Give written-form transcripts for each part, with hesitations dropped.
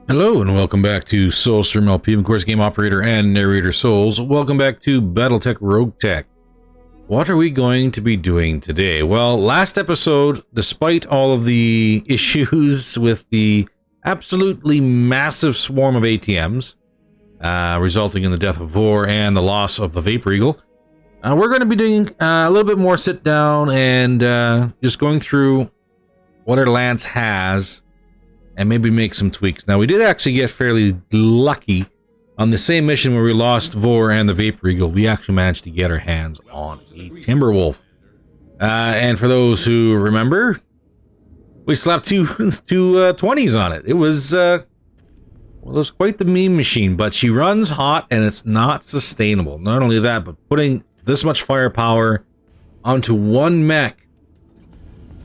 Hello and welcome back to Soulstream LP, of course, game operator and narrator Souls. Welcome back to Battletech Roguetech. What are we going to be doing today? Well, last episode, despite all of the issues with the absolutely massive swarm of ATMs, resulting in the death of Vor and the loss of the Vapor Eagle, we're going to be doing a little bit more sit down and just going through what our lance has and maybe make some tweaks. Now, we did actually get fairly lucky on the same mission where we lost Vor and the Vapor Eagle. We actually managed to get our hands on a Timberwolf. And for those who remember, we slapped two 20s on it. It was quite the meme machine, but she runs hot and it's not sustainable. Not only that, but putting this much firepower onto one mech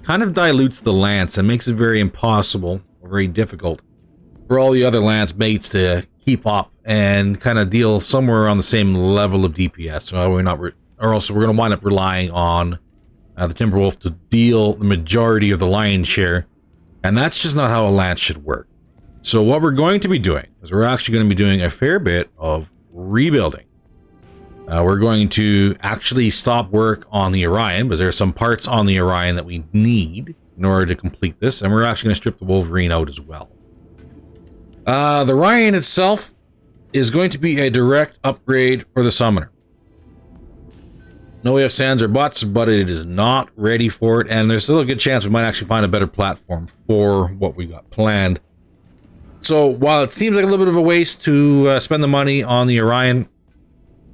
kind of dilutes the lance and makes it very impossible, very difficult for all the other lance mates to keep up and kind of deal somewhere around the same level of DPS. So or else we're going to wind up relying on the Timberwolf to deal the majority of the lion's share, and that's just not how a lance should work. So what we're going to be doing is we're actually going to be doing a fair bit of rebuilding. We're going to actually stop work on the Orion because there are some parts on the Orion that we need in order to complete this, and we're actually going to strip the Wolverine out as well. The Orion itself is going to be a direct upgrade for the Summoner. No ifs, ands, or buts, but it is not ready for it, and there's still a good chance we might actually find a better platform for what we got planned. So while it seems like a little bit of a waste to spend the money on the Orion,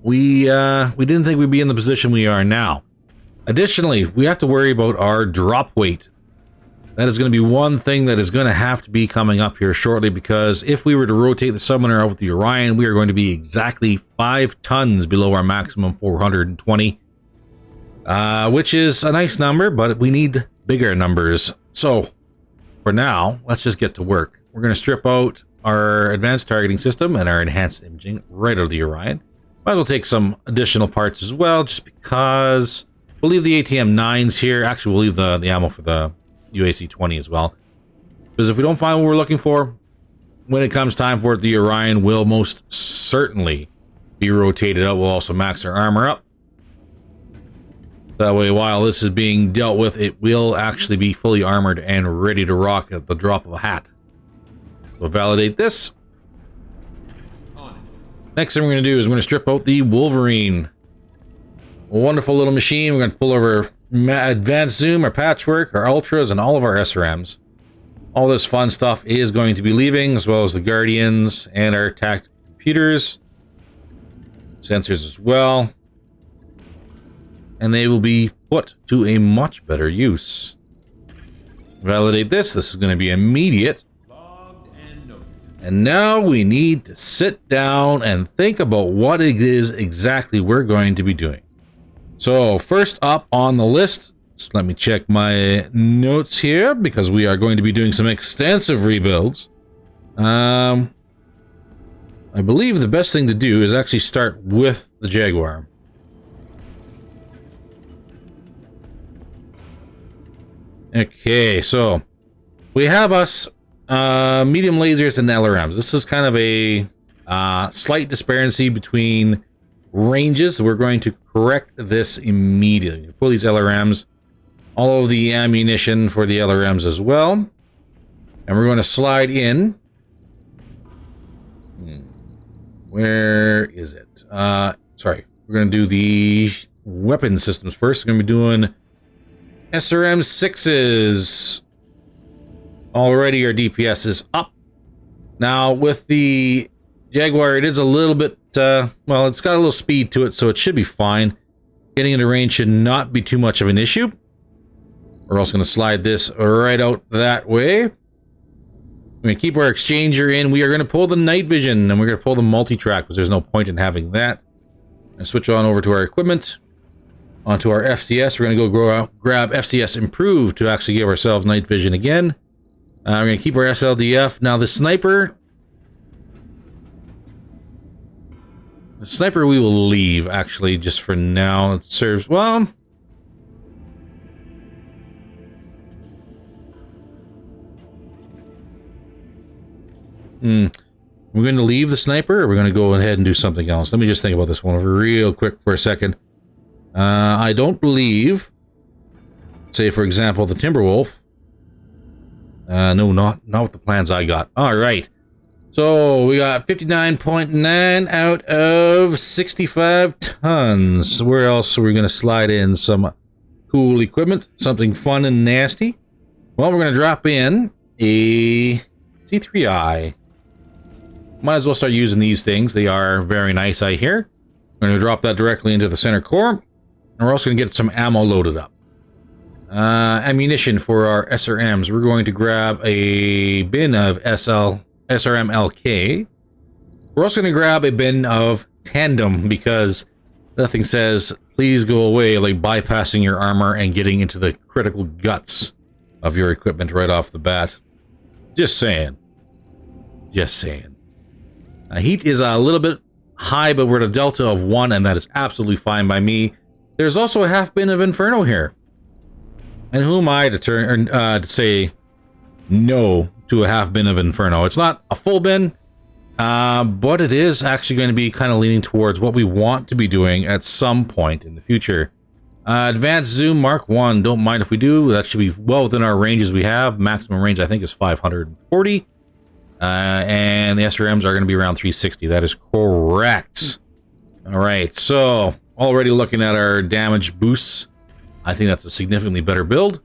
we didn't think we'd be in the position we are now. Additionally, we have to worry about our drop weight. That is going to be one thing that is going to have to be coming up here shortly, because if we were to rotate the Summoner out with the Orion, we are going to be exactly 5 tons below our maximum 420, which is a nice number, but we need bigger numbers. So for now, let's just get to work. We're going to strip out our advanced targeting system and our enhanced imaging right out of the Orion. Might as well take some additional parts as well, just because we'll leave the ATM 9s here. Actually, we'll leave the ammo for the UAC 20 as well, because if we don't find what we're looking for when it comes time for it, the Orion will most certainly be rotated out. We'll also max our armor up, that way while this is being dealt with, it will actually be fully armored and ready to rock at the drop of a hat. We'll validate this. Next thing we're going to do is we're going to strip out the Wolverine. A wonderful little machine. We're going to pull over advanced zoom, our patchwork, our ultras, and all of our SRMs. All this fun stuff is going to be leaving, as well as the Guardians and our tactical computers, sensors as well, and they will be put to a much better use. Validate this. This is going to be immediate. And now we need to sit down and think about what it is exactly we're going to be doing. So first up on the list, just let me check my notes here, because we are going to be doing some extensive rebuilds. I believe the best thing to do is actually start with the Jaguar. Okay, so we have us medium lasers and LRMs. This is kind of a slight disparity between ranges. We're going to correct this immediately. Pull these LRMs, all of the ammunition for the LRMs as well, and we're going to slide in. Where is it? Sorry, we're going to do the weapon systems first. We're going to be doing SRM 6s. Already our DPS is up. Now with the Jaguar, it is a little bit, well, it's got a little speed to it, so it should be fine. Getting into range should not be too much of an issue. We're also going to slide this right out that way. We're going to keep our exchanger in. We are going to pull the night vision, and we're going to pull the multi-track, because there's no point in having that. And switch on over to our equipment. Onto our FCS. We're going to go grab FCS Improved to actually give ourselves night vision again. We're going to keep our SLDF. Now the sniper we will leave, actually, just for now. It serves, well, We're going to leave the sniper, or we're going to go ahead and do something else? Let me just think about this one real quick for a second. I don't believe, say for example, the Timberwolf. No, not with the plans I got. All right. So we got 59.9 out of 65 tons. Where else are we going to slide in some cool equipment? Something fun and nasty? Well, we're going to drop in a C3I. Might as well start using these things. They are very nice, I hear. We're going to drop that directly into the center core. And we're also going to get some ammo loaded up. Ammunition for our SRMs. We're going to grab a bin of SRM LK. We're also going to grab a bin of Tandem because nothing says please go away like bypassing your armor and getting into the critical guts of your equipment right off the bat. Just saying. Just saying. Heat is a little bit high, but we're at a delta of 1, and that is absolutely fine by me. There's also a half bin of Inferno here. And who am I to say no to a half bin of Inferno? It's not a full bin, but it is actually going to be kind of leaning towards what we want to be doing at some point in the future. Advanced Zoom Mark 1, don't mind if we do. That should be well within our ranges we have. Maximum range, I think, is 540. And the SRMs are going to be around 360. That is correct. All right, so already looking at our damage boosts. I think that's a significantly better build.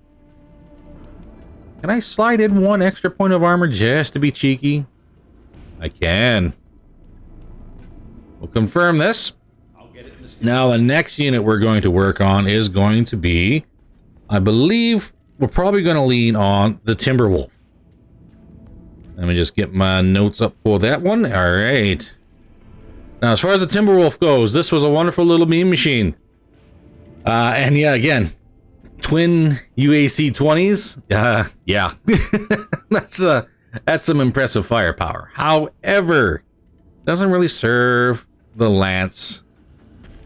Can I slide in 1 extra point of armor just to be cheeky? I can. We'll confirm this. Now, the next unit we're going to work on is going to be, I believe, we're probably going to lean on the Timberwolf. Let me just get my notes up for that one. All right. Now, as far as the Timberwolf goes, this was a wonderful little meme machine. And yeah, again, twin UAC 20s. Yeah, that's some impressive firepower. However, doesn't really serve the Lance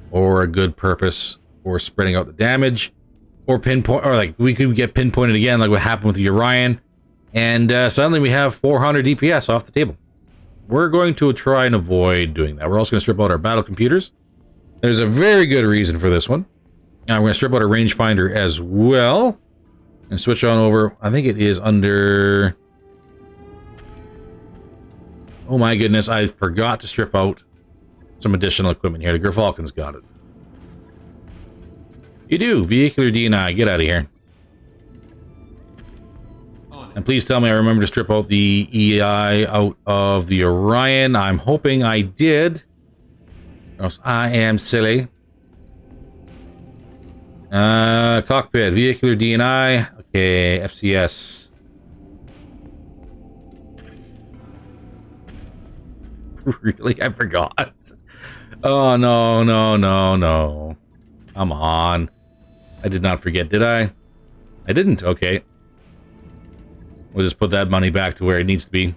or a good purpose for spreading out the damage or pinpoint, or like we could get pinpointed again, like what happened with the Orion. And suddenly we have 400 DPS off the table. We're going to try and avoid doing that. We're also going to strip out our battle computers. There's a very good reason for this one. We're going to strip out our rangefinder as well. And switch on over. I think it is under... Oh my goodness, I forgot to strip out some additional equipment here. The Gerfalcon's got it. You do. Vehicular DNI. Get out of here. And please tell me I remember to strip out the EI out of the Orion. I'm hoping I did. Or else I am silly. Cockpit. Vehicular DNI. Okay, FCS. Really? I forgot. Oh, no. Come on. I did not forget, did I? I didn't. Okay. We'll just put that money back to where it needs to be.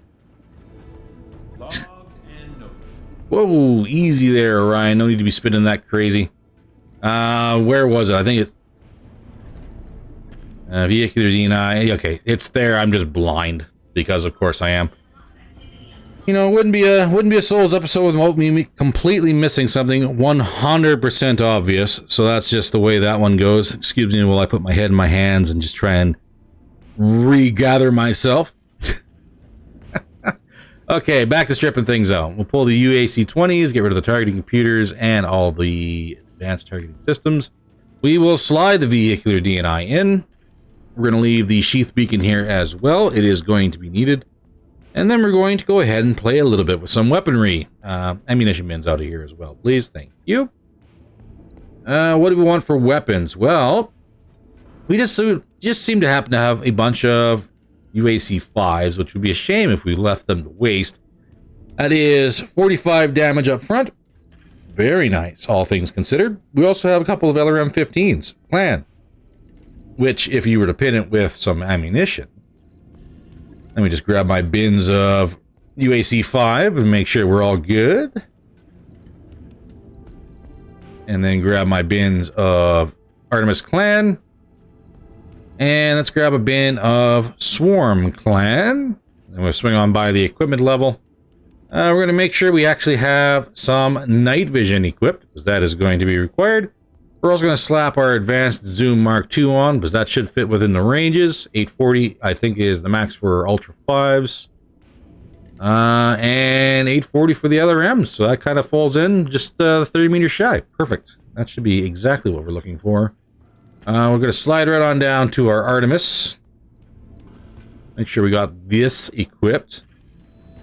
Whoa, easy there, Ryan. No need to be spinning that crazy. Where was it? I think it's... vehicular DNI. Okay, it's there. I'm just blind. Because, of course, I am. You know, it wouldn't be a Souls episode without me completely missing something 100% obvious. So that's just the way that one goes. Excuse me while I put my head in my hands and just try and regather myself. Okay, back to stripping things out. We'll pull the UAC 20s, get rid of the targeting computers and all the advanced targeting systems. We will slide the vehicular DNI in. We're going to leave the sheath beacon here as well. It is going to be needed. And then we're going to go ahead and play a little bit with some weaponry. Ammunition bins out of here as well, please. Thank you. What do we want for weapons? Well, we just seem to happen to have a bunch of UAC 5s, which would be a shame if we left them to waste. That is 45 damage up front. Very nice, all things considered. We also have a couple of LRM 15s planned, which, if you were to pin it with some ammunition, let me just grab my bins of UAC 5 and make sure we're all good. And then grab my bins of Artemis Clan. And let's grab a bin of Swarm Clan. And we'll swing on by the equipment level. We're going to make sure we actually have some night vision equipped, because that is going to be required. We're also going to slap our advanced zoom Mark II on, because that should fit within the ranges. 840, I think, is the max for Ultra 5s. And 840 for the other M's. So that kind of falls in just 30 meters shy. Perfect. That should be exactly what we're looking for. We're going to slide right on down to our Artemis. Make sure we got this equipped.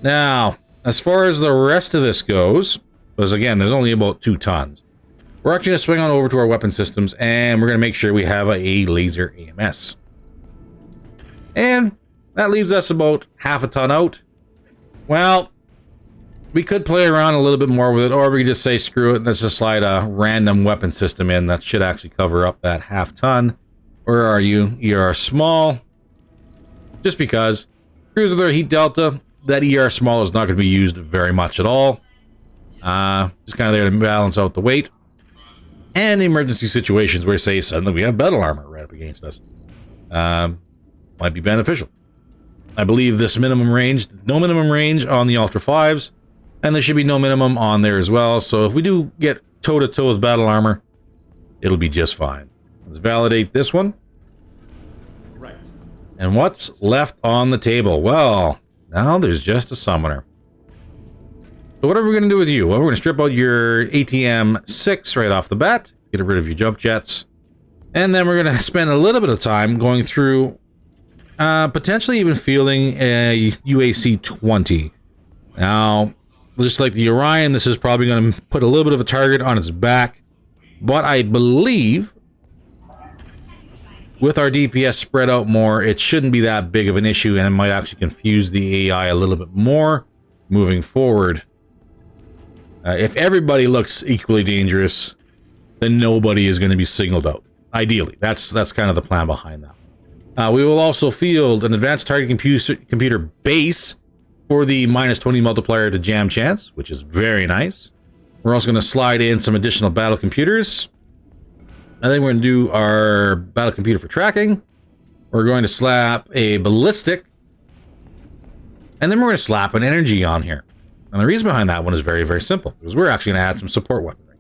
Now, as far as the rest of this goes, because again, there's only about 2 tons. We're actually going to swing on over to our weapon systems, and we're going to make sure we have a laser AMS. And that leaves us about half a ton out. Well, we could play around a little bit more with it, or we could just say screw it, let's just slide a random weapon system in. That should actually cover up that half ton. Where are you? ER small. Just because. Cruiser with our heat delta, that ER small is not going to be used very much at all. Just kind of there to balance out the weight. And emergency situations where, say, suddenly we have battle armor right up against us. Might be beneficial. I believe this minimum range, no minimum range on the Ultra 5s, and there should be no minimum on there as well. So if we do get toe-to-toe with battle armor, it'll be just fine. Let's validate this one. Right. And what's left on the table? Well, now there's just a summoner. So what are we going to do with you? Well, we're going to strip out your ATM 6 right off the bat, get rid of your jump jets, and then we're going to spend a little bit of time going through potentially even fielding a UAC 20. Now, just like the Orion, this is probably going to put a little bit of a target on its back, but I believe with our DPS spread out more, it shouldn't be that big of an issue, and it might actually confuse the AI a little bit more moving forward. If everybody looks equally dangerous, then nobody is going to be signaled out. Ideally, that's kind of the plan behind that. We will also field an advanced target computer base for the -20 multiplier to jam chance, which is very nice. We're also going to slide in some additional battle computers. I think we're going to do our battle computer for tracking. We're going to slap a ballistic. And then we're going to slap an energy on here. And the reason behind that one is very, very simple. Because we're actually going to add some support weaponry.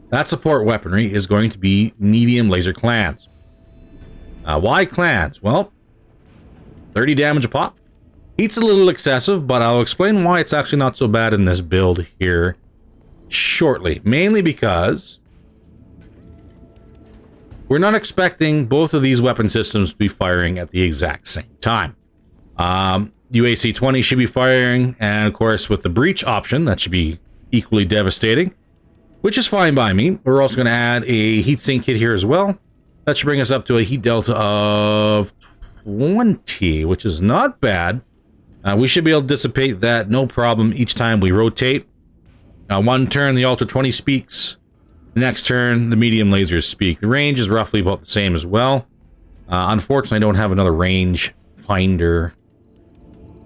That support weaponry is going to be medium laser clans. Why clans? Well, 30 damage a pop. Heat's a little excessive, but I'll explain why it's actually not so bad in this build here shortly. Mainly because we're not expecting both of these weapon systems to be firing at the exact same time. UAC 20 should be firing, and of course with the breach option, that should be equally devastating, which is fine by me. We're also going to add a heatsink kit here as well. That should bring us up to a heat delta of 20, which is not bad. We should be able to dissipate that no problem each time we rotate. One turn, the Ultra 20 speaks. The next turn, the medium lasers speak. The range is roughly about the same as well. Unfortunately, I don't have another range finder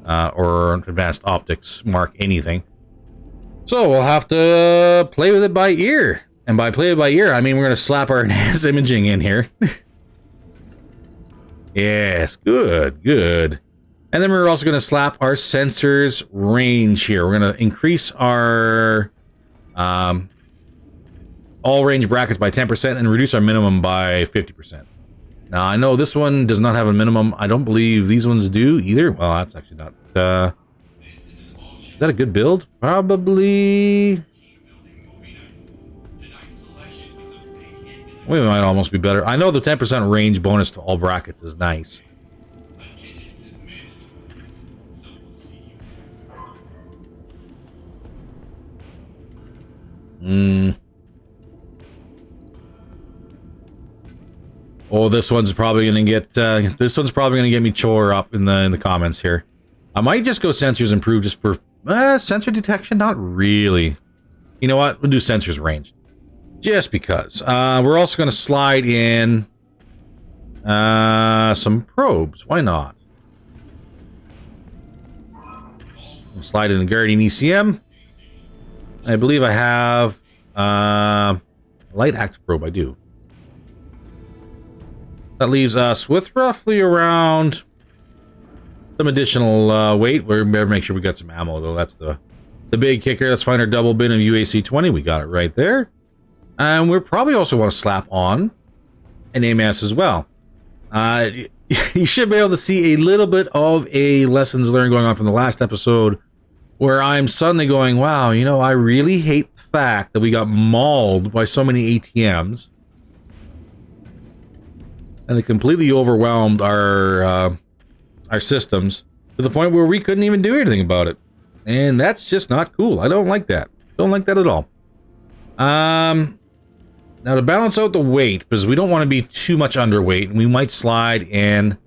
or advanced optics mark anything. So we'll have to play with it by ear. And by play it by ear, I mean we're going to slap our enhanced imaging in here. Yes, good, good. And then we're also going to slap our sensors range here. We're going to increase our all range brackets by 10% and reduce our minimum by 50%. Now, I know this one does not have a minimum. I don't believe these ones do either. Well, that's actually not... is that a good build? Probably... We might almost be better. I know the 10% range bonus to all brackets is nice. Oh, this one's probably gonna get me chore up in the comments here. I might just go sensors improved just for sensor detection. Not really. You know what? We'll do sensors range, just because. We're also gonna slide in some probes. Why not? We'll slide in the Guardian ECM. I believe I have light active probe. I do. That leaves us with roughly around some additional weight. We better make sure we got some ammo, though. That's the big kicker. Let's find our double bin of UAC-20. We got it right there. And we'll probably also want to slap on an AMS as well. You should be able to see a little bit of a lessons learned going on from the last episode, where I'm suddenly going, wow, you know, I really hate the fact that we got mauled by so many ATMs. And it completely overwhelmed our systems to the point where we couldn't even do anything about it. And that's just not cool. I don't like that. Don't like that at all. Now to balance out the weight, because we don't want to be too much underweight, we might slide in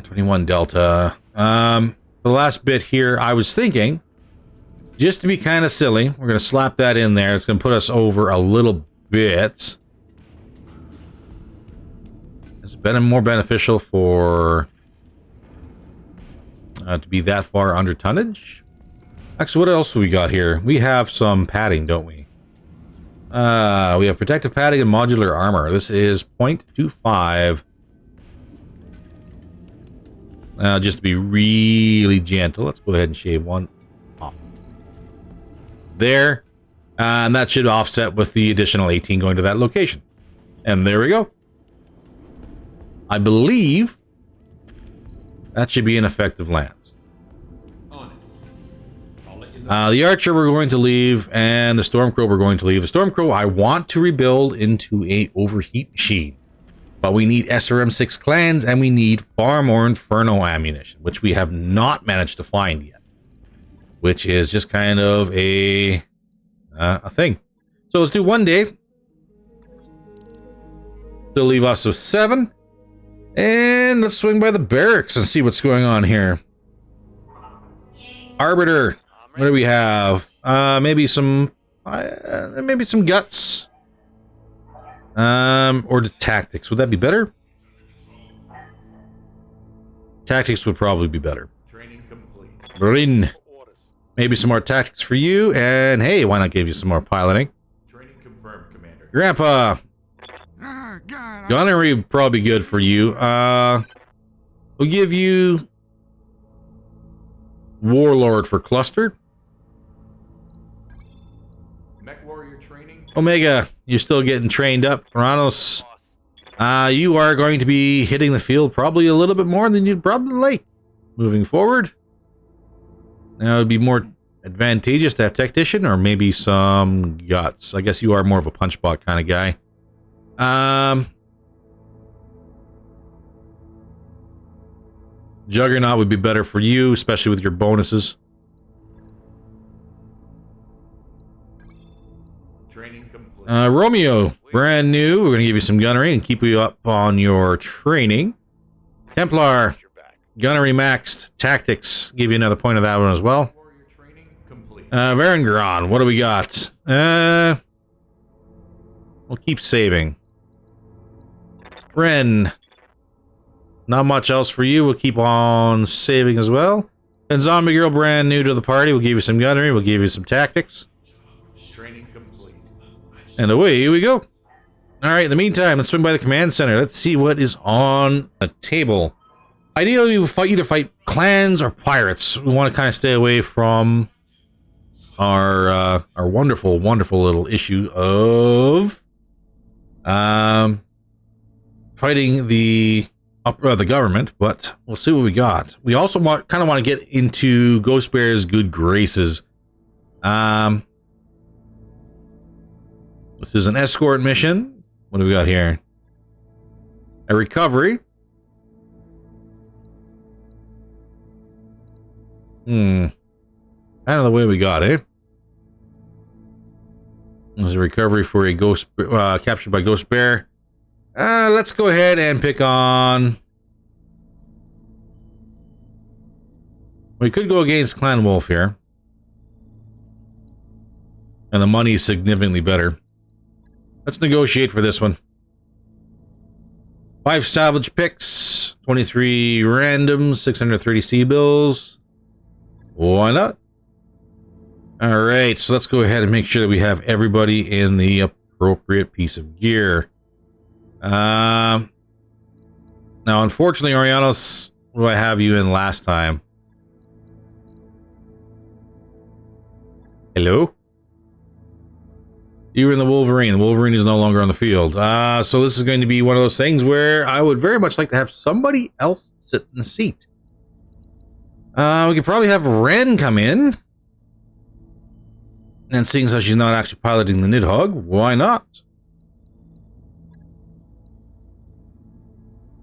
21 Delta. The last bit here, I was thinking, just to be kind of silly, we're going to slap that in there. It's going to put us over a little bit. It's been more beneficial for to be that far under tonnage. Actually, what else have we got here? We have some padding, don't we? We have protective padding and modular armor. This is 0.25. Just to be really gentle, let's go ahead and shave one off. There. And that should offset with the additional 18 going to that location. And there we go. I believe that should be an effective lance. The Archer we're going to leave, and the Stormcrow we're going to leave. The Stormcrow I want to rebuild into a overheat machine. But we need SRM6 clans, and we need far more Inferno ammunition, which we have not managed to find yet. Which is just kind of a thing. So let's do one day. They'll leave us with 7. And let's swing by the barracks and see what's going on here. Arbiter. What do we have? Maybe some guts. Or the tactics. Would that be better? Tactics would probably be better. Training complete. Rin. Maybe some more tactics for you, and hey, why not give you some more piloting? Training confirmed, Commander. Grandpa. Gunnery would probably be good for you. We'll give you Warlord for cluster. Mech Warrior training. Omega, you're still getting trained up. Ranos, you are going to be hitting the field probably a little bit more than you'd probably like. Moving forward. Now it would be more advantageous to have Technician or maybe some Guts. I guess you are more of a punch bot kind of guy. Juggernaut would be better for you, especially with your bonuses. Training complete. Romeo, brand new. We're going to give you some gunnery and keep you up on your training. Templar, gunnery maxed. Tactics, give you another point of that one as well. Varengron, what do we got? We'll keep saving. Ren. Not much else for you. We'll keep on saving as well. And Zombie Girl, brand new to the party. We'll give you some gunnery. We'll give you some tactics. Training complete. And away we go. All right, in the meantime, let's swing by the command center. Let's see what is on the table. Ideally, we'll either fight clans or pirates. We want to kind of stay away from our wonderful, wonderful little issue of fighting the government, but we'll see what we got. We also kind of want to get into Ghost Bear's good graces. This is an escort mission. What do we got here? A recovery. Kind of the way we got it. There's a recovery for a ghost captured by Ghost Bear. Let's go ahead and pick on... We could go against Clan Wolf here. And the money is significantly better. Let's negotiate for this one. 5 salvage picks, 23 randoms, 630 C-bills. Why not? Alright, so let's go ahead and make sure that we have everybody in the appropriate piece of gear. Now, unfortunately, Orianos, What do I have you in last time? Hello? You were in the Wolverine. The Wolverine is no longer on the field. So this is going to be one of those things where I would very much like to have somebody else sit in the seat. We could probably have Ren come in. And seeing as how she's not actually piloting the Nidhogg, why not?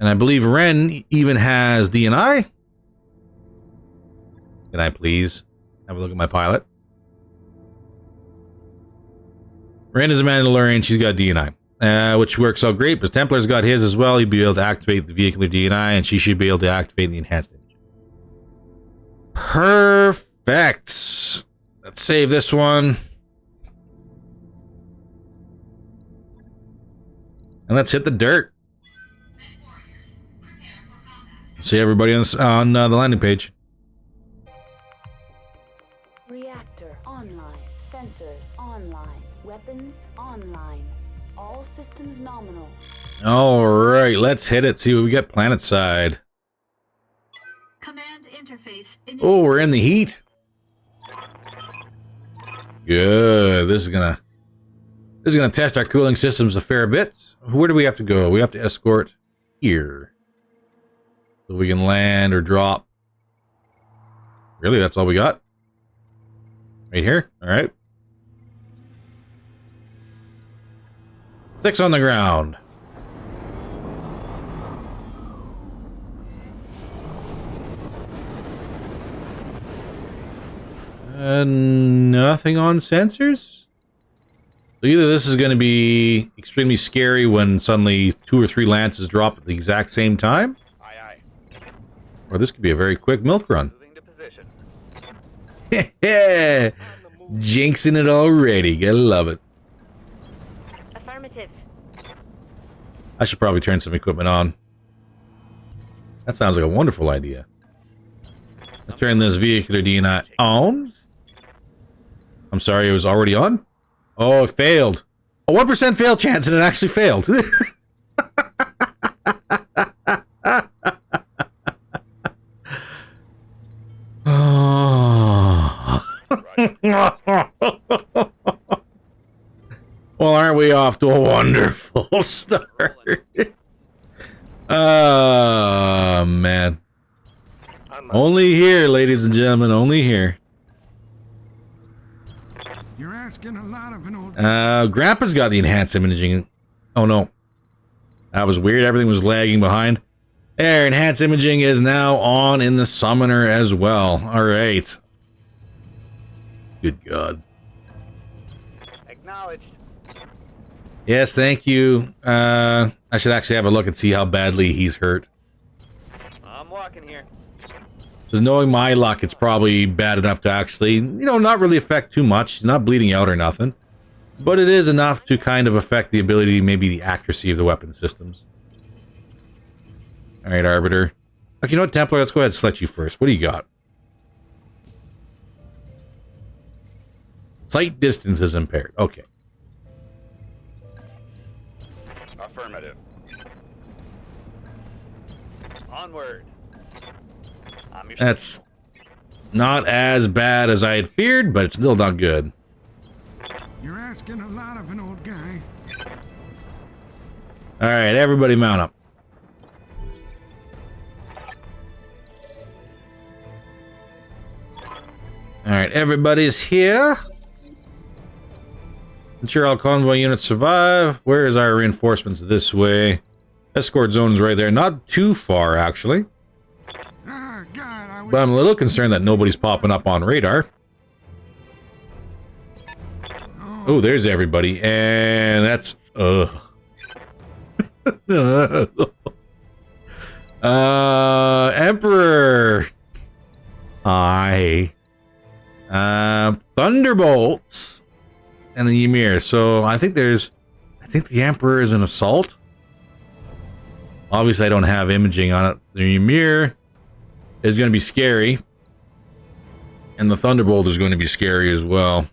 And I believe Ren even has DNI. Can I please have a look at my pilot? Ren is a Mandalorian. She's got DNI, which works out great because Templar's got his as well. He'd be able to activate the vehicular DNI, and she should be able to activate the enhanced image. Perfect. Let's save this one. And let's hit the dirt. See everybody on the landing page. Reactor online. Sensors online. Weapons online. All systems nominal. All right, let's hit it. See what we got planet side. Command interface. Oh, we're in the heat. Good. This is gonna test our cooling systems a fair bit. Where do we have to go? We have to escort here. So we can land or drop. Really, that's all we got? Right here? Alright. 6 on the ground. Nothing on sensors? So either this is going to be extremely scary when suddenly 2 or 3 lances drop at the exact same time. Aye, aye. Or this could be a very quick milk run. Moving to position. Jinxing it already. Gotta love it. Affirmative. I should probably turn some equipment on. That sounds like a wonderful idea. Let's turn this vehicular DNI on. I'm sorry, it was already on? Oh, it failed. A 1% fail chance and it actually failed. Well, aren't we off to a wonderful start? Oh, man. Only here, ladies and gentlemen, only here. You're asking a lot of an old... Grandpa's got the enhanced imaging. Oh, no. That was weird. Everything was lagging behind. There, enhanced imaging is now on in the summoner as well. All right. Good God. Acknowledged. Yes, thank you. I should actually have a look and see how badly he's hurt. I'm walking here. Because knowing my luck, it's probably bad enough to actually, not really affect too much. He's not bleeding out or nothing. But it is enough to kind of affect the ability, maybe the accuracy of the weapon systems. Alright, Arbiter. Okay, you know what, Templar? Let's go ahead and select you first. What do you got? Sight distance is impaired. Okay. Affirmative. Onward. That's not as bad as I had feared, but it's still not good. You're asking a lot of an old guy. Alright, everybody mount up. Alright, everybody's here. Ensure all convoy units survive. Where is our reinforcements? This way. Escort zone's right there. Not too far, actually. Ah, God, I was... But I'm a little concerned that nobody's popping up on radar. Oh, there's everybody. And that's... Emperor. Hi. Thunderbolts. And the Ymir. So I think the Emperor is an assault. Obviously I don't have imaging on it. The Ymir is going to be scary. And the Thunderbolt is going to be scary as well.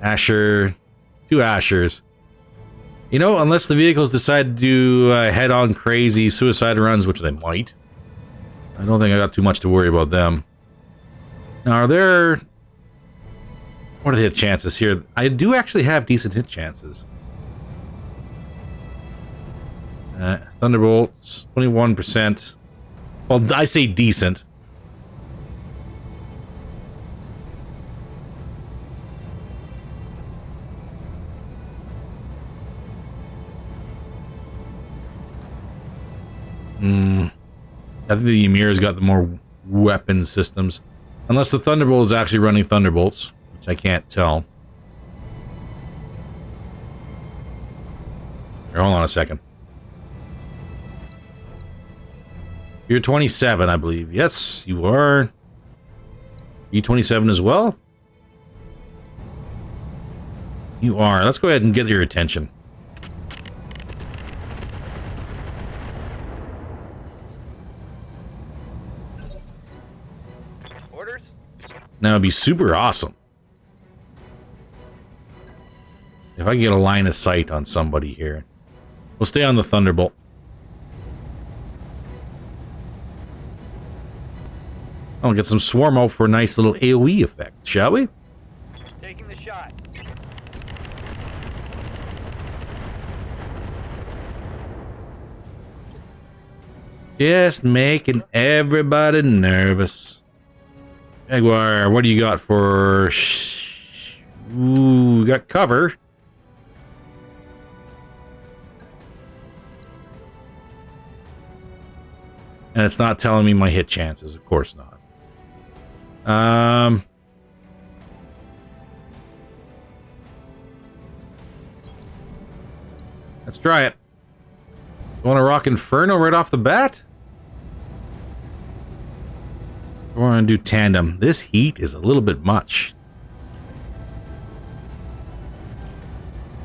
Asher. 2 Ashers. You know, unless the vehicles decide to do head-on crazy suicide runs, which they might. I don't think I got too much to worry about them. Now, are there... What are the hit chances here? I do actually have decent hit chances. Thunderbolts, 21%. Well, I say decent. I think the Ymir's got the more weapon systems. Unless the Thunderbolt is actually running Thunderbolts, which I can't tell. Here, hold on a second. You're 27, I believe. Yes, you are. You 27 as well? You are. Let's go ahead and get your attention. Orders? Now, it'd be super awesome if I can get a line of sight on somebody here. We'll stay on the Thunderbolt. I'll get some Swarm out for a nice little AoE effect, shall we? Taking the shot. Just making everybody nervous. Jaguar, what do you got for... Ooh, we got cover. And it's not telling me my hit chances. Of course not. Let's try it. You want to rock Inferno right off the bat? We're going to do tandem. This heat is a little bit much.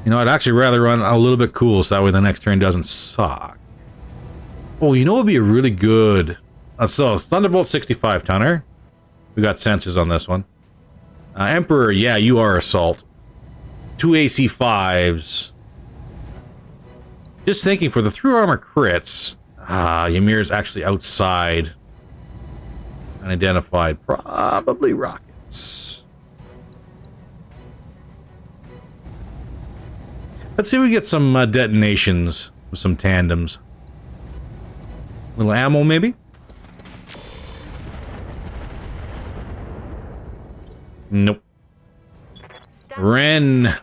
You know, I'd actually rather run a little bit cool so that way the next turn doesn't suck. Oh, you know what would be a really good... so, Thunderbolt 65 tonner. We got sensors on this one. Emperor, yeah, you are Assault. 2 AC5s. Just thinking, for the through armor crits... Ymir's actually outside. Unidentified. Probably rockets. Let's see if we get some detonations with some tandems. Little ammo, maybe? Nope. Ren.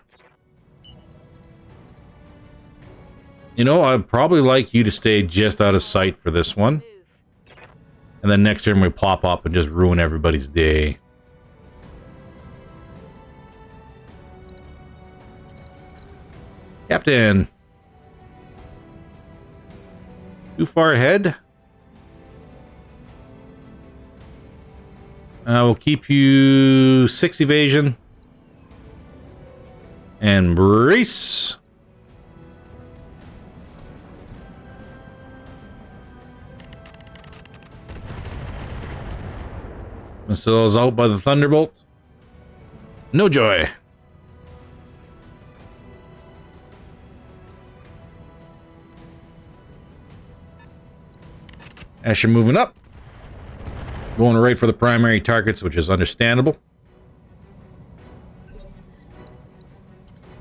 You know, I'd probably like you to stay just out of sight for this one. And then next turn we pop up and just ruin everybody's day. Captain. Too far ahead? We'll keep you 6 evasion. And brace. Missiles out by the Thunderbolt. No joy. Asher moving up. Going right for the primary targets, which is understandable.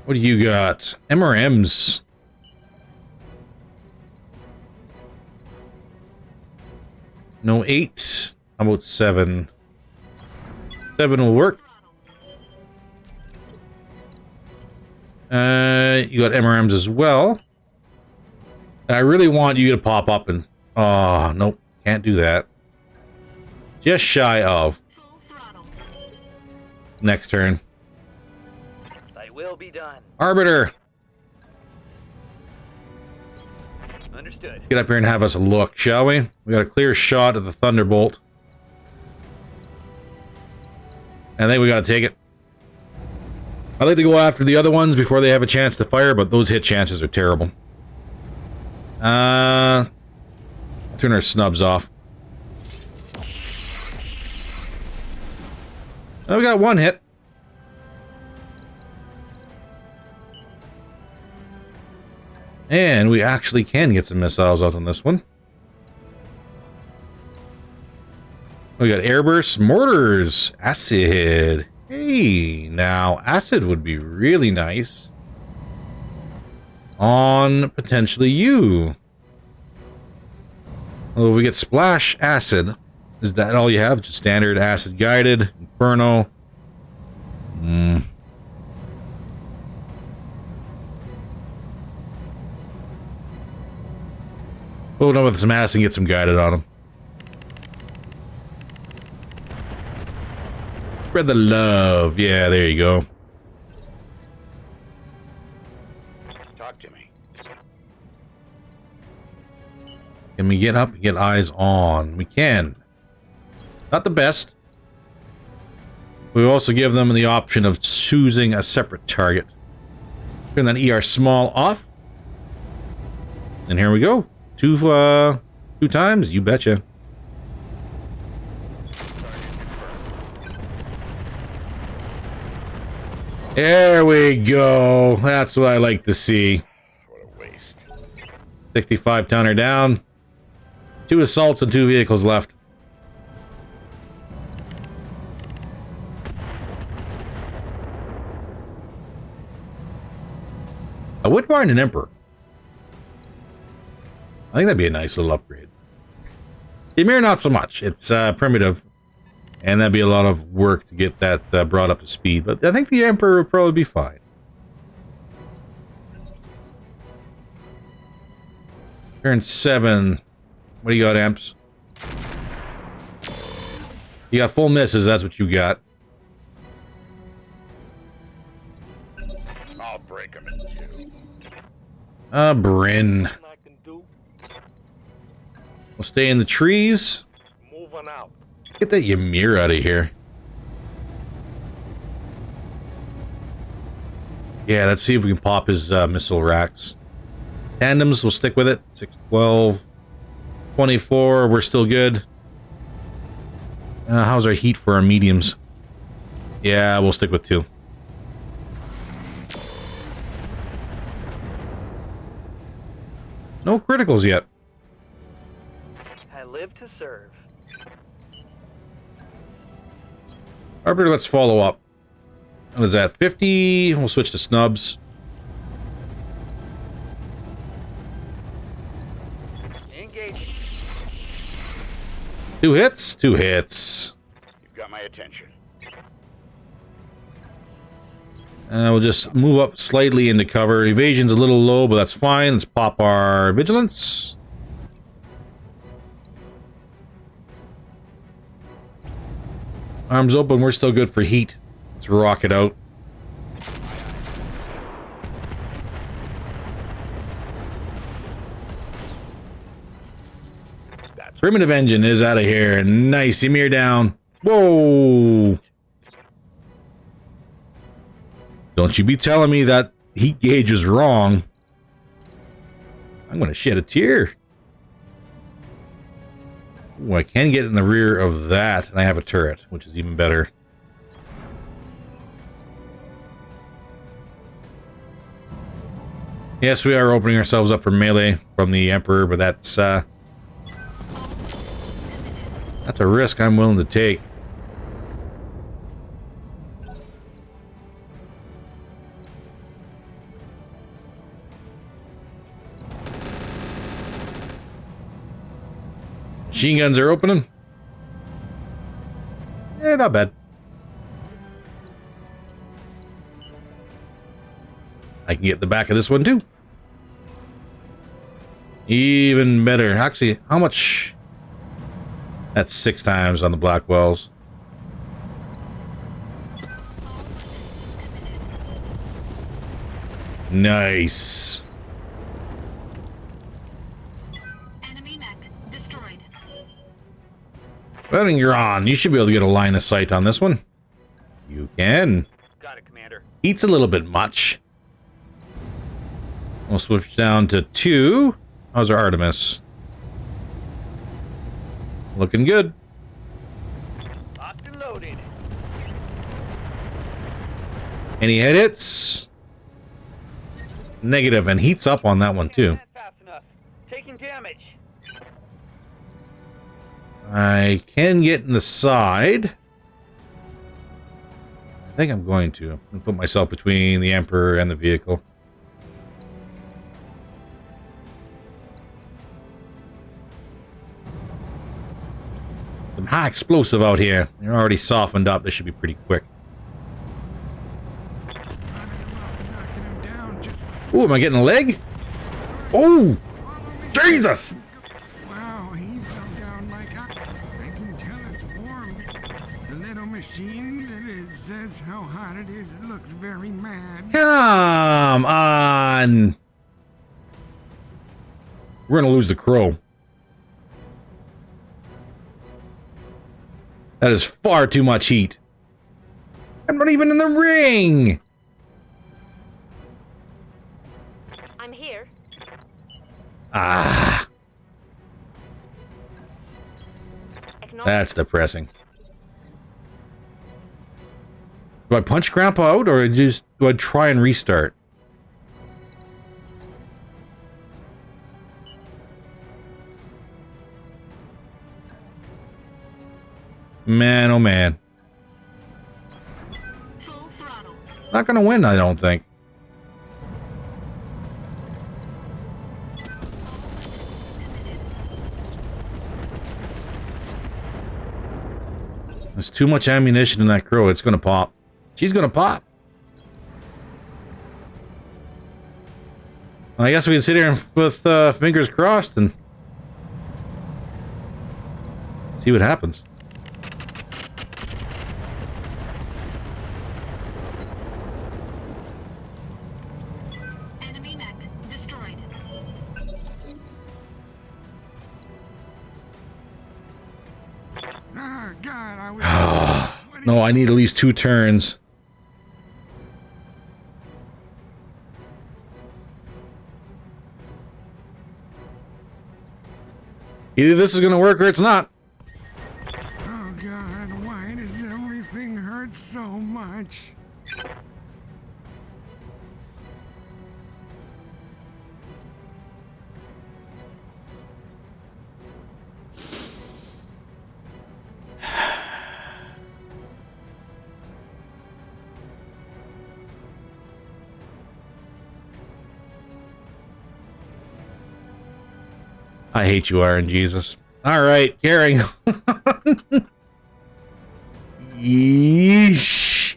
What do you got? MRMs. No 8. How about 7? 7 will work. You got MRMs as well. I really want you to pop up and... Oh, nope. Can't do that. Just shy of. Next turn. Thy will be done. Arbiter. Understood. Let's get up here and have us a look, shall we? We got a clear shot at the Thunderbolt. I think we gotta take it. I'd like to go after the other ones before they have a chance to fire, but those hit chances are terrible. Turn our snubs off. Oh, we got 1 hit. And we actually can get some missiles out on this one. We got airbursts, mortars, acid. Hey, now acid would be really nice on potentially you. Well, we get splash acid. Is that all you have? Just standard acid guided, inferno. We'll go with some acid and get some guided on them. Spread the love. Yeah, there you go. Talk to me. Can we get up and get eyes on? We can. Not the best. We also give them the option of choosing a separate target. Turn that ER small off. And here we go. Two times? You betcha. There we go. That's what I like to see. What a waste. 65 tonner down. 2 assaults and 2 vehicles left. I wouldn't mind an Emperor. I think that'd be a nice little upgrade. The Emir, not so much. It's primitive. And that'd be a lot of work to get that brought up to speed. But I think the Emperor would probably be fine. Turn 7. What do you got, Amps? You got full misses, that's what you got. I'll break them in two. Bryn. We'll stay in the trees. Moving out. Get that Ymir out of here. Yeah, let's see if we can pop his missile racks. Tandems, we'll stick with it. 6, 12, 24, we're still good. How's our heat for our mediums? Yeah, we'll stick with 2. No criticals yet. I live to serve. Arbiter, let's follow up. What is that? 50. We'll switch to snubs. Engage. 2 hits. 2 hits. You've got my attention. We'll just move up slightly into cover. Evasion's a little low, but that's fine. Let's pop our vigilance. Arms open. We're still good for heat. Let's rock it out. Primitive engine is out of here. Nice. Ymir down. Whoa. Don't you be telling me that heat gauge is wrong. I'm going to shed a tear. Ooh, I can get in the rear of that, and I have a turret, which is even better. Yes, we are opening ourselves up for melee from the Emperor, but that's a risk I'm willing to take. Machine guns are opening. Eh, not bad. I can get the back of this one too. Even better. Actually, how much? That's 6 times on the Blackwells. Nice. Enemy mech destroyed. Well, then you're on. You should be able to get a line of sight on this one. You can. Got it, Commander. Eats a little bit much. We'll switch down to 2. How's our Artemis? Looking good. Locked and loaded. Any hits? Negative, and heats up on that one too. Can't fast enough. Taking damage. I can get in the side. I think I'm going to. I'm going to put myself between the Emperor and the vehicle. Some high explosive out here. They're already softened up. This should be pretty quick. Ooh, am I getting a leg? Oh! Jesus! Wow, he fell down like I can tell it's warm. The little machine that says how hot it is, it looks very mad. Come on! We're gonna lose the crow. That is far too much heat. I'm not even in the ring! I'm here. Ah, Acknowledge. that's depressing. Do I punch Grandpa out, or do I try and restart? Man, oh man. Full throttle. Not gonna win, I don't think. There's too much ammunition in that crow. It's gonna pop. She's gonna pop. I guess we can sit here with fingers crossed and see what happens. Enemy mech destroyed. Ah, God, I was... No, I need at least 2 turns. Either this is gonna work or it's not. Oh, God, why does everything hurt so much? I hate you, Iron Jesus. All right, carrying on. Yeesh.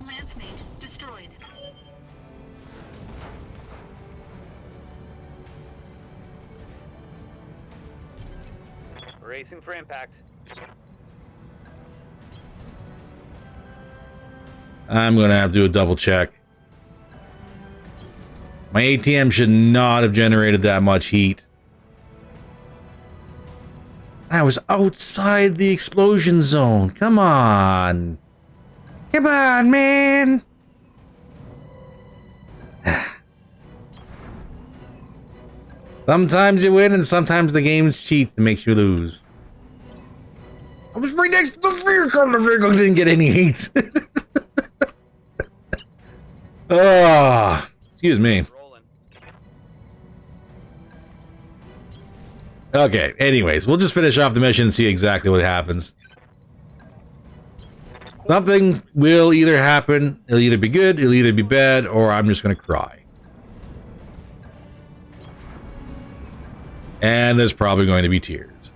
Lance mate destroyed. Racing for impact. I'm gonna have to do a double check. My ATM should not have generated that much heat. I was outside the explosion zone. Come on. Come on, man. Sometimes you win and sometimes the games cheat to make you lose. I was right next to the vehicle. The vehicle didn't get any heat. Oh, excuse me. Rolling. Okay, anyways, we'll just finish off the mission and see exactly what happens. Something will either happen, it'll either be good, it'll either be bad, or I'm just gonna cry. And there's probably going to be tears.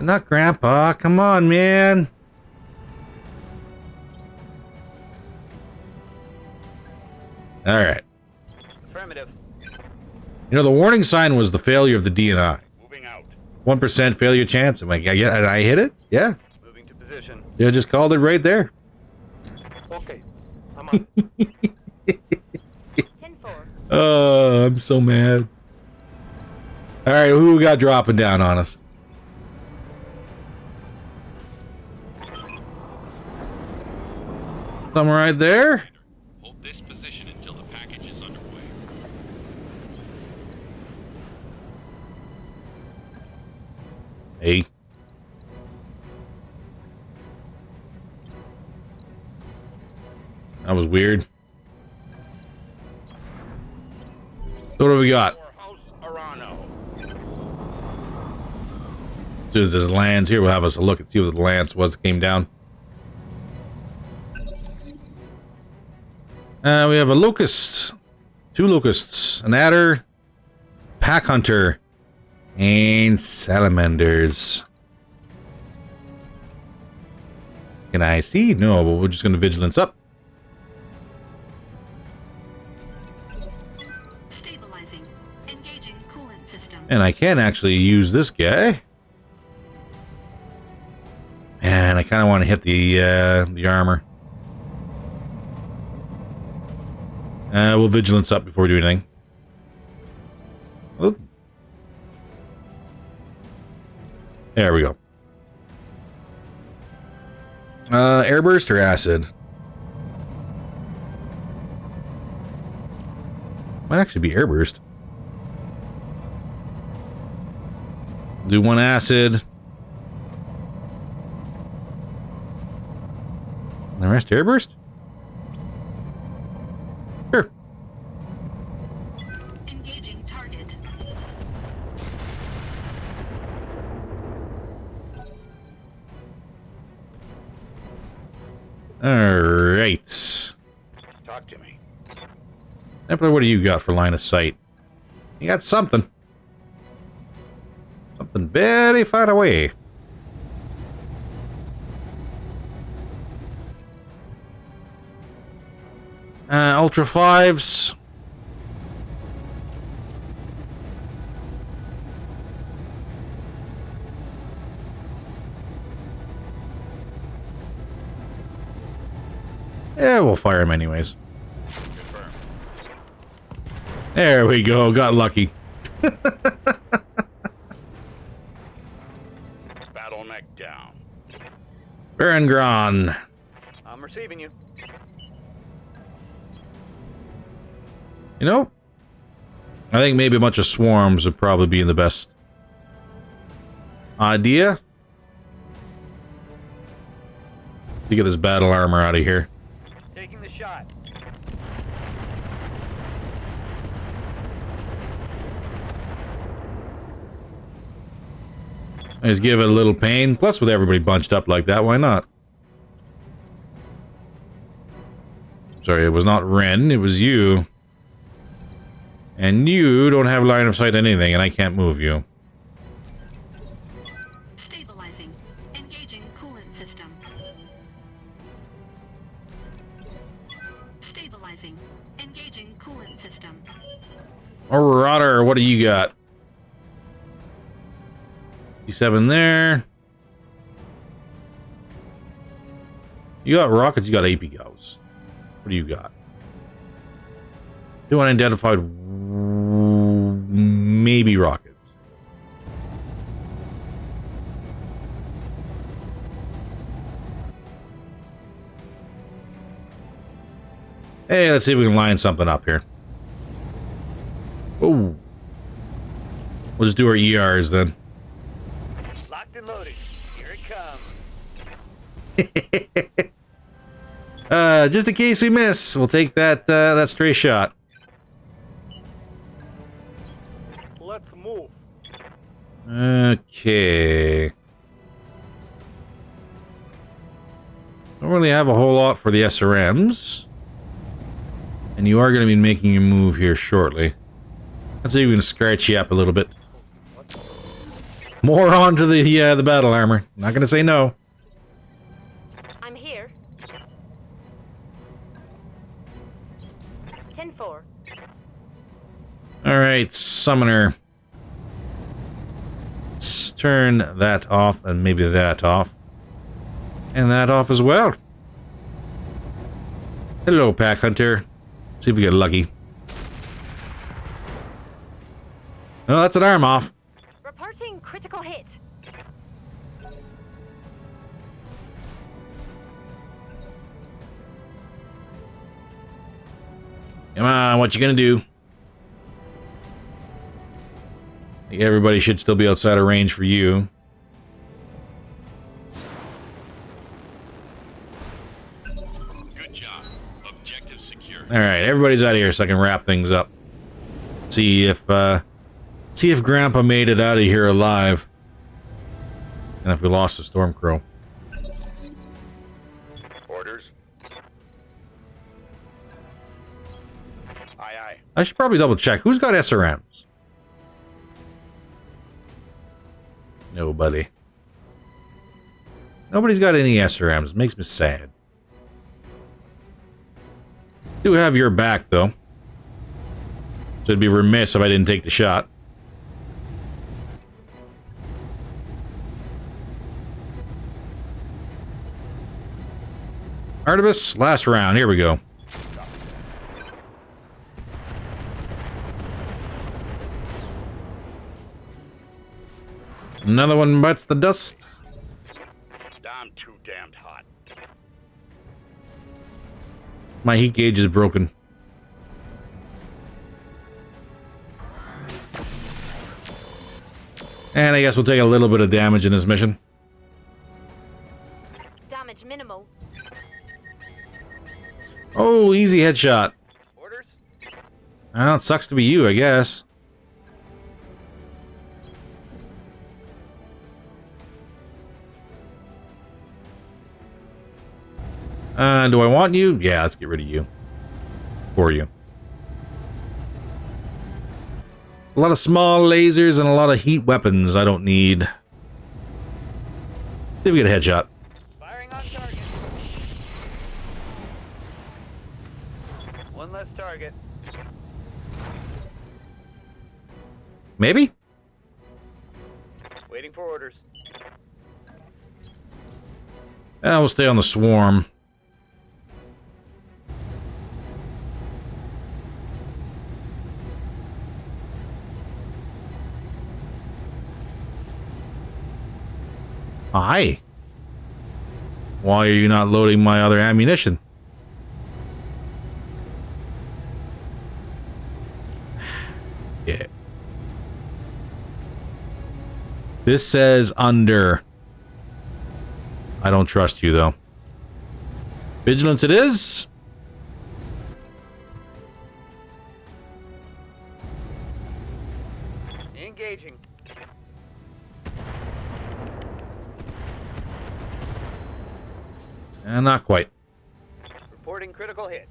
Not Grandpa, come on, man. All right. Affirmative. You know, the warning sign was the failure of the DNI. Moving out. 1% failure chance. I'm like, yeah, and I hit it? Yeah. Moving to position. Yeah, just called it right there. Okay. I'm on. 10-4. I'm so mad. All right, who we got dropping down on us? Someone right there? Hold this position until the package is underway. Hey. That was weird. So what do we got? As soon as this lands here, we'll have us a look and see what the lance was that came down. We have a locust, 2 locusts, an adder, pack hunter, and salamanders. Can I see? No, but we're just going to vigilance up. Stabilizing. Engaging coolant system. And I can actually use this guy. And I kind of want to hit the armor. We'll vigilance up before we do anything. Oop. There we go. Airburst or acid? Might actually be airburst. Do 1 acid. And the rest airburst? Sure. Engaging target. Alright. Talk to me. Templar, what do you got for line of sight? You got something. Something very far away. Ultra 5s. Yeah, we'll fire him anyways. Confirm. There we go. Got lucky. Battletech down. Berengron. I'm receiving you. You know, I think maybe a bunch of swarms would probably be the best idea to get this battle armor out of here. Taking the shot. Just give it a little pain. Plus, with everybody bunched up like that, why not? Sorry, it was not Ren, it was you. And you don't have line of sight on anything, and I can't move you. Stabilizing. Engaging coolant system. Stabilizing. Engaging coolant system. Marauder, what do you got? D7 there. You got rockets, you got AP goes. What do you got? Do unidentified, maybe rockets. Hey, let's see if we can line something up here. Oh, we'll just do our ERs then. Locked and loaded. Here it comes. Just in case we miss, we'll take that that stray shot. Let's move. Okay. Don't really have a whole lot for the SRMs. And you are going to be making your move here shortly. Let's see if we can scratch you up a little bit. More onto the battle armor. Not going to say no. I'm here. 10-4. Alright, summoner. Let's turn that off and maybe that off. And that off as well. Hello, pack hunter. See if we get lucky. Oh, that's an arm off. Reporting critical hit. Come on, what you gonna do? I think everybody should still be outside of range for you. Objective secure. All right, everybody's out of here so I can wrap things up. See if Grandpa made it out of here alive. And if we lost the Stormcrow. Orders. Aye, aye. I should probably double check. Who's got SRMs? Nobody. Nobody's got any SRMs. Makes me sad. Do have your back, though. So it'd be remiss if I didn't take the shot. Artemis, last round. Here we go. Another one bites the dust. I'm too damned hot. My heat gauge is broken. And I guess we'll take a little bit of damage in this mission. Damage minimal. Oh, easy headshot. Orders. Well, it sucks to be you, I guess. Do I want you? Yeah, let's get rid of you. For you. A lot of small lasers and a lot of heat weapons I don't need. See if we get a headshot. Firing on target. One less target. Maybe? Waiting for orders. We'll stay on the swarm. Hi. Why are you not loading my other ammunition? Yeah. This says under. I don't trust you, though. Vigilance it is. Engaging. Not quite. Reporting critical hit.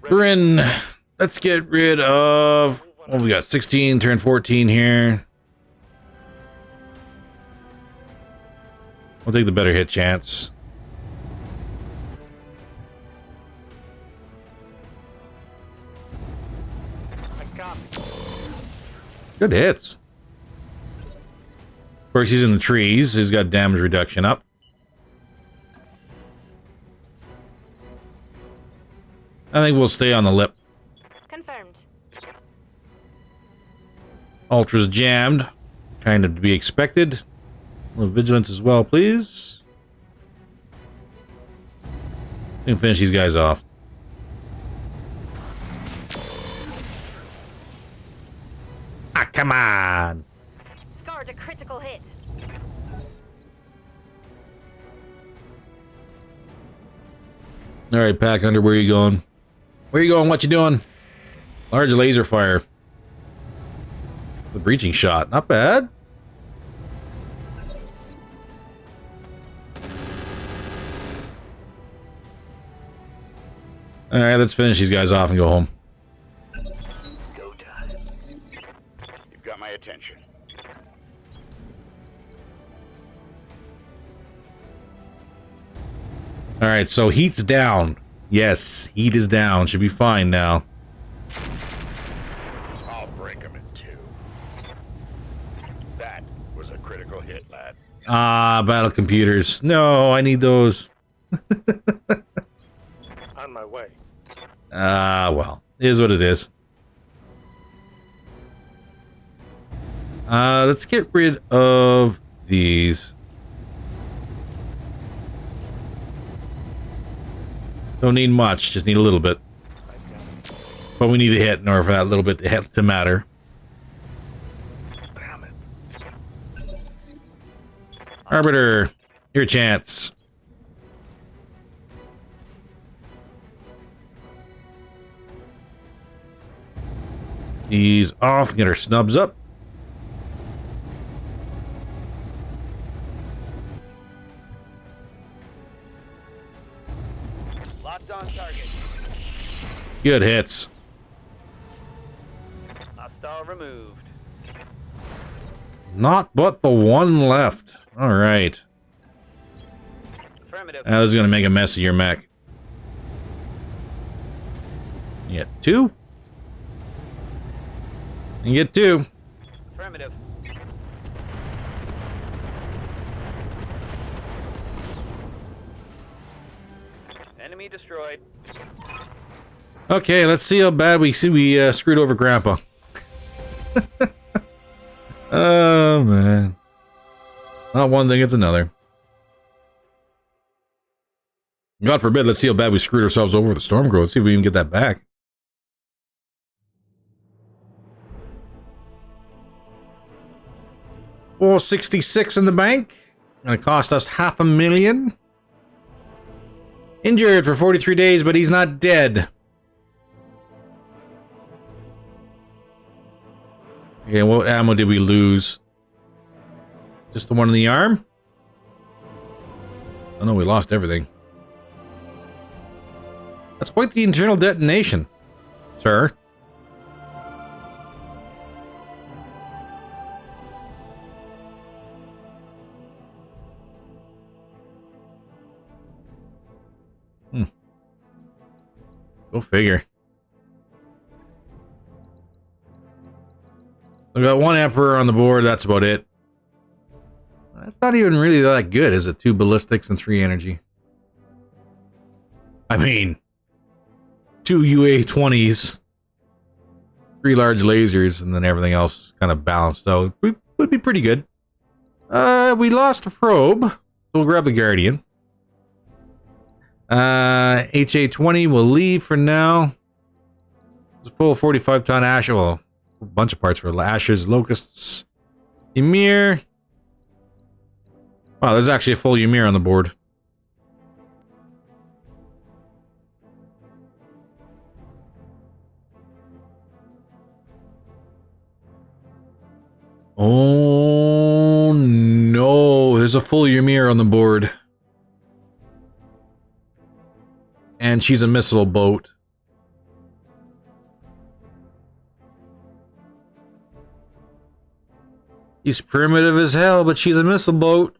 Bryn, let's get rid of... Well, we got 16, turn 14 here. We'll take the better hit chance. I copy. Good hits. Of course, he's in the trees. He's got damage reduction up. I think we'll stay on the lip. Confirmed. Ultra's jammed. Kind of to be expected. A little vigilance as well, please. We can finish these guys off. Ah, come on! Scored a critical hit. Alright, Pack Hunter, where are you going? Where are you going? What you doing? Large laser fire. The breaching shot. Not bad. Alright, let's finish these guys off and go home. Go time. You've got my attention. Alright, so heat's down. Yes, heat is down. Should be fine now. I'll break him in two. That was a critical hit, lad. Ah, battle computers. No, I need those. On my way. Ah, well. It is what it is. Let's get rid of these. Don't need much, just need a little bit. But we need a hit in order for that little bit to matter. Damn it. Arbiter, your chance. these off, get our snubs up. Locked on target. Good hits. Hostile removed. Not but the one left. All right. Affirmative. This is going to make a mess of your mech. You get 2. You get 2. Affirmative. Enemy destroyed. Okay, let's see how bad we screwed over Grandpa. Oh, man. Not one thing, it's another. God forbid, let's see how bad we screwed ourselves over with the Storm Growth. See if we can get that back. $466 in the bank. Gonna cost us $500,000. Injured for 43 days, but he's not dead. Okay, what ammo did we lose? Just the one in the arm? Oh no, we lost everything. That's quite the internal detonation, sir. Go figure. We got 1 Emperor on the board, that's about it. That's not even really that good, is it? 2 ballistics and 3 energy. I mean, 2 UA-20s, 3 large lasers, and then everything else kind of balanced out. Would be pretty good. We lost a probe, so we'll grab the Guardian. HA-20 will leave for now. It's a full 45-ton Ash. Well, a bunch of parts for Ashes, Locusts, Ymir. Wow, there's actually a full Ymir on the board. Oh no, there's a full Ymir on the board. And she's a missile boat. He's primitive as hell, but she's a missile boat.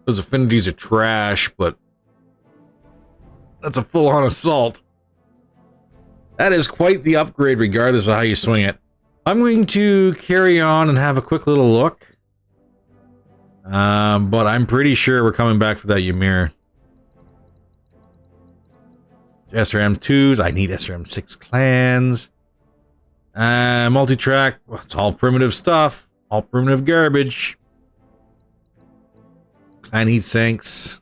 Those affinities are trash, but that's a full-on assault. That is quite the upgrade regardless of how you swing it. I'm going to carry on and have a quick little look. But I'm pretty sure we're coming back for that Ymir. SRM2s. I need SRM6 clans. Multi-track. Well, it's all primitive stuff. All primitive garbage. Clan heat sinks.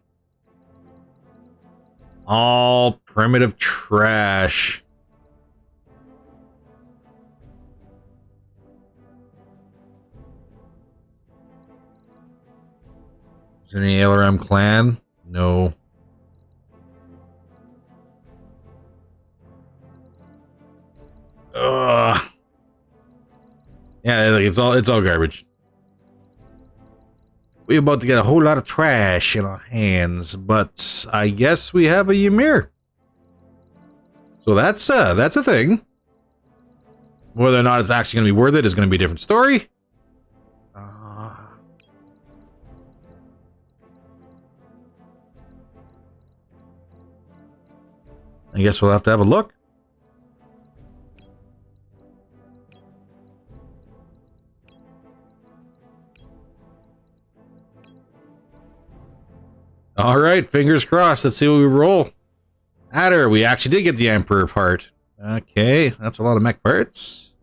All primitive trash. Is there any LRM clan? No. Ugh. Yeah, it's all garbage. We're about to get a whole lot of trash in our hands, but I guess we have a Ymir. So that's a thing. Whether or not it's actually going to be worth it is going to be a different story. I guess we'll have to have a look. All right, fingers crossed. Let's see what we roll. Adder, we actually did get the Emperor part. Okay, that's a lot of mech parts.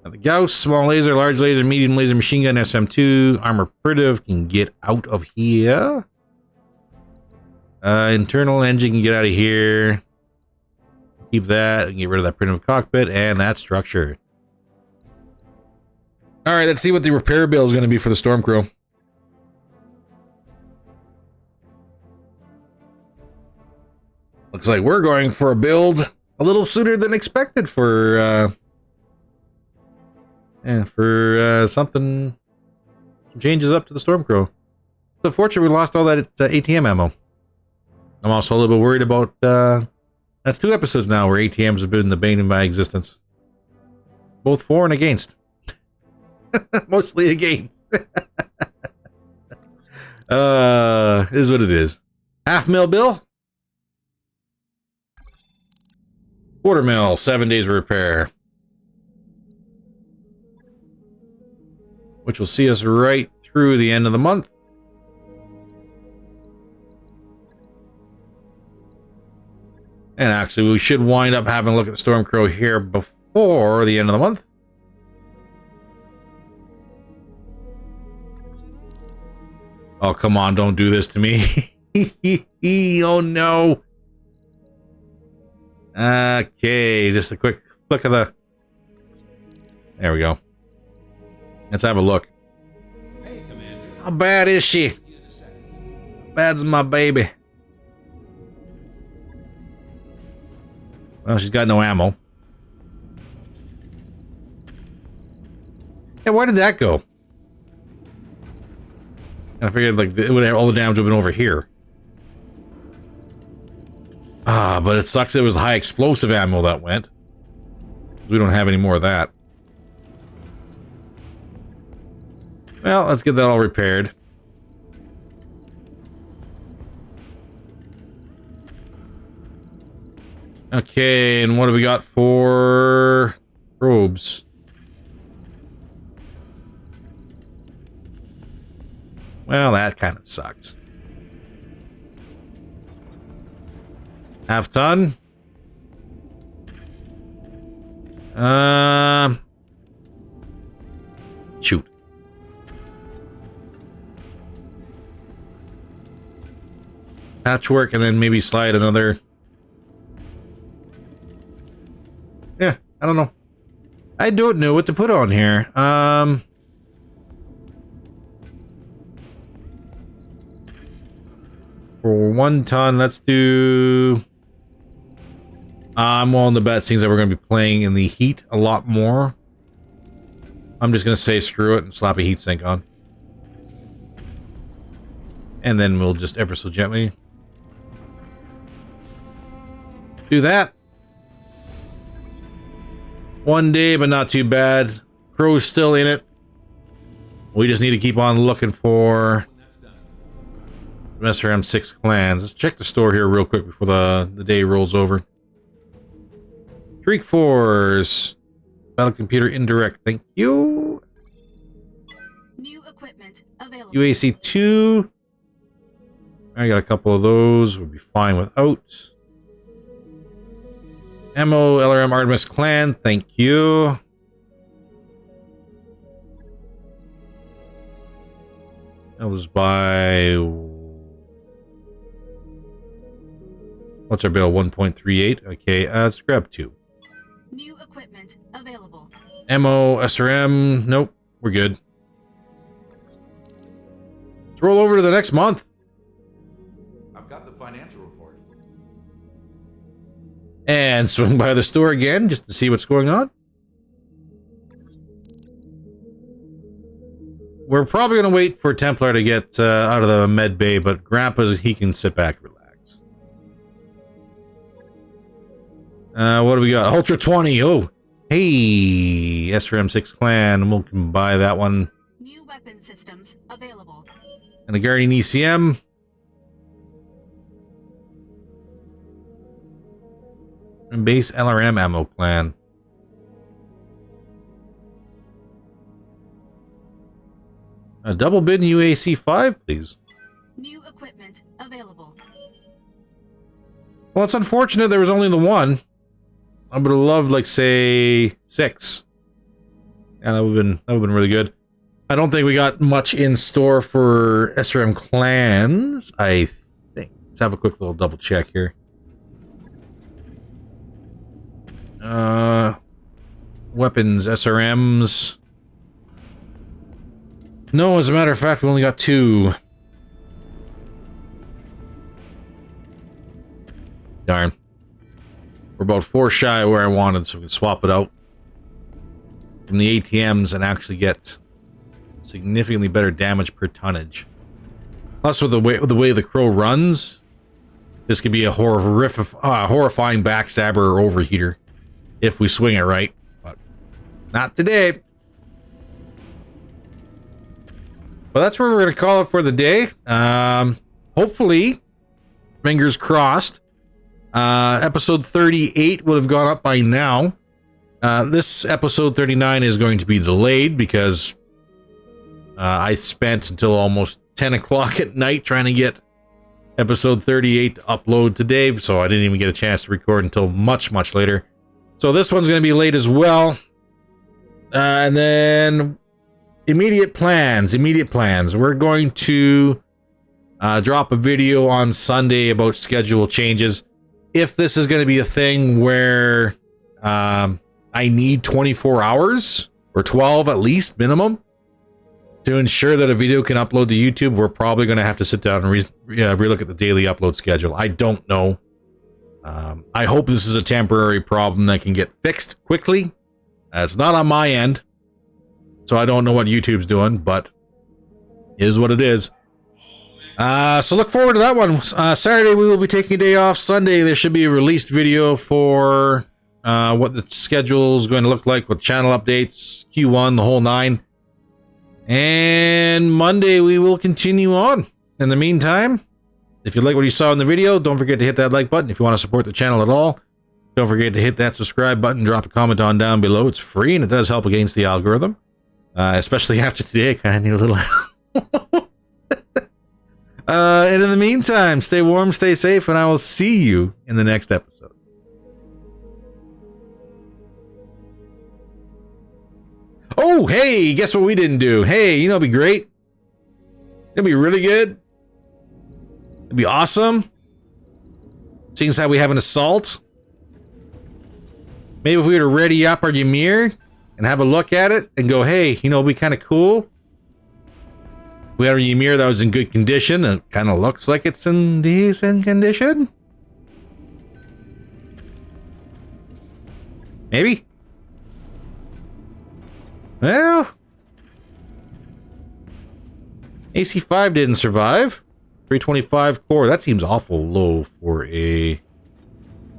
Now the Gauss, small laser, large laser, medium laser, machine gun, SM2, armor primitive can get out of here. Internal engine can get out of here. Keep that and get rid of that primitive cockpit and that structure. All right, let's see what the repair bill is going to be for the Stormcrow. Looks like we're going for a build a little sooner than expected for something. Some changes up to the Stormcrow. It's unfortunate we lost all that ATM ammo. I'm also a little bit worried about that's 2 episodes now where ATMs have been the bane of my existence. Both for and against. Mostly against. Is what it is. $500,000 bill. $250,000, 7 days of repair. Which will see us right through the end of the month. And actually, we should wind up having a look at the Stormcrow here before the end of the month. Oh, come on, don't do this to me. Oh, no. Okay, just a quick flick of the... There we go. Let's have a look. Hey, Commander. How bad is she? How bad's my baby? Well, she's got no ammo. Yeah, why did that go? I figured like all the damage would have been over here. Ah, but it sucks it was high explosive ammo that went. We don't have any more of that. Well, let's get that all repaired. Okay, and what do we got for probes? Well, that kind of sucks. Half ton. Shoot. Patchwork and then maybe slide another. Yeah, I don't know. I don't know what to put on here. For 1 ton, let's do... I'm willing to bet things that we're going to be playing in the heat a lot more. I'm just going to say screw it and slap a heatsink on. And then we'll just ever so gently do that. 1 day, but not too bad. Crow's still in it. We just need to keep on looking for SRM 6 clans. Let's check the store here real quick before the day rolls over. Shriek Force. Battle computer indirect. Thank you. New equipment available. UAC 2. I got a couple of those. We'll be fine without. Ammo, LRM Artemis Clan, thank you. That was by... What's our bill? 1.38. Okay, let's grab 2. New equipment available. Ammo, SRM, nope, we're good. Let's roll over to the next month. I've got the financial report. And swing by the store again just to see what's going on. We're probably going to wait for Templar to get out of the med bay, but Grandpa's, he can sit back and relax. What do we got? Ultra 20. Oh, hey, SRM 6 Clan. We can buy that one. New weapon systems available. And a Guardian ECM. And base LRM ammo plan. A double bin UAC 5, please. New equipment available. Well, it's unfortunate there was only the one. I would have loved, like, say, 6. Yeah, that would have been really good. I don't think we got much in store for SRM clans, I think. Let's have a quick little double check here. Weapons, SRMs. No, as a matter of fact, we only got 2. Darn. We're about 4 shy where I wanted, so we can swap it out from the ATMs and actually get significantly better damage per tonnage. Plus, with the way the Crow runs, this could be a horrifying backstabber or overheater if we swing it right. But not today. Well, that's where we're going to call it for the day. Hopefully, fingers crossed, episode 38 would have gone up by now. This episode 39 is going to be delayed because I spent until almost 10 o'clock at night trying to get episode 38 to upload today, so I didn't even get a chance to record until much, much later. So this one's going to be late as well. And then immediate plans. We're going to drop a video on Sunday about schedule changes. If this is going to be a thing where I need 24 hours or 12 at least minimum to ensure that a video can upload to YouTube, we're probably going to have to sit down and relook at the daily upload schedule. I don't know. I hope this is a temporary problem that can get fixed quickly. It's not on my end, so I don't know what YouTube's doing, but it is what it is. So look forward to that one. Saturday we will be taking a day off. Sunday there should be a released video for what the schedule is going to look like with channel updates, Q1, the whole 9. And Monday we will continue on. In the meantime, if you like what you saw in the video, don't forget to hit that like button. If you want to support the channel at all, don't forget to hit that subscribe button. Drop a comment on down below. It's free and it does help against the algorithm. Especially after today, I kind of need a little help. And in the meantime, stay warm, stay safe, and I will see you in the next episode. Oh, hey, guess what we didn't do? Hey, you know, it'd be great. It'd be really good. It'd be awesome. Seeing as how we have an assault. Maybe if we were to ready up our Ymir and have a look at it and go, hey, you know, it'd be kind of cool. We had a Ymir that was in good condition and it kind of looks like it's in decent condition. Maybe. Well, AC5 didn't survive. 325 core. That seems awful low for a...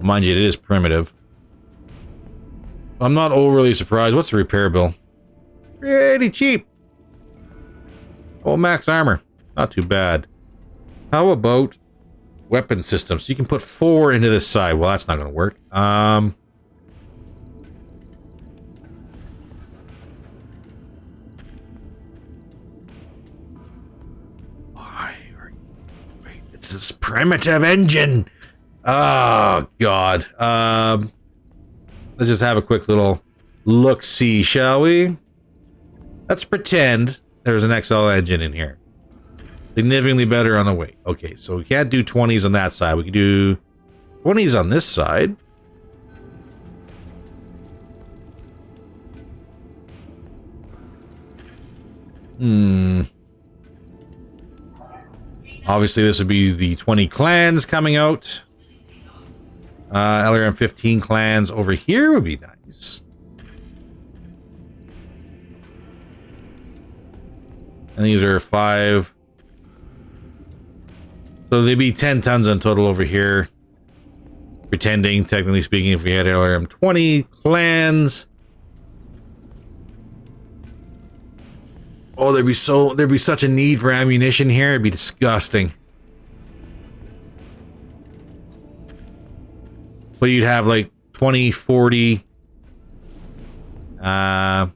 Mind you, it is primitive. I'm not overly surprised. What's the repair bill? Pretty cheap. Oh, max armor. Not too bad. How about weapon systems? So you can put 4 into this side. Well, that's not going to work. It's this primitive engine. Oh, God. Let's just have a quick little look-see, shall we? Let's pretend there's an XL engine in here. Significantly better on the weight. Okay, so we can't do 20s on that side. We can do 20s on this side. Obviously, this would be the 20 clans coming out. LRM 15 clans over here would be nice. And these are 5. So they'd be 10 tons in total over here. Pretending, technically speaking, if we had LRM 20 clans. Oh, there'd be such a need for ammunition here. It'd be disgusting. But you'd have like 20, 40, and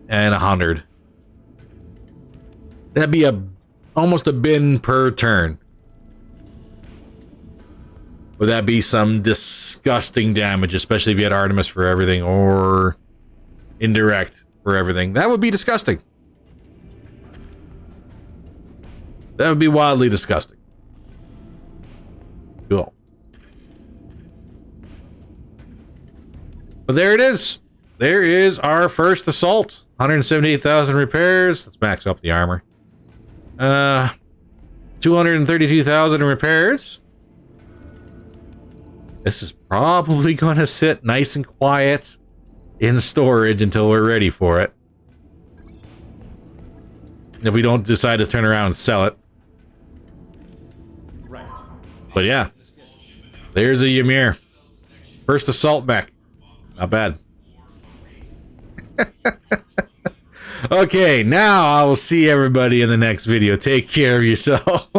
100. That'd be almost a bin per turn. Would that be some disgusting damage, especially if you had Artemis for everything or indirect for everything? That would be disgusting. That would be wildly disgusting. Cool. But there it is. There is our first assault. 178,000 repairs. Let's max up the armor. 232,000 in repairs. This is probably going to sit nice and quiet in storage until we're ready for it. If we don't decide to turn around and sell it. Right. But yeah, there's a Ymir. First assault mech. Not bad. Okay, now I will see everybody in the next video. Take care of yourself.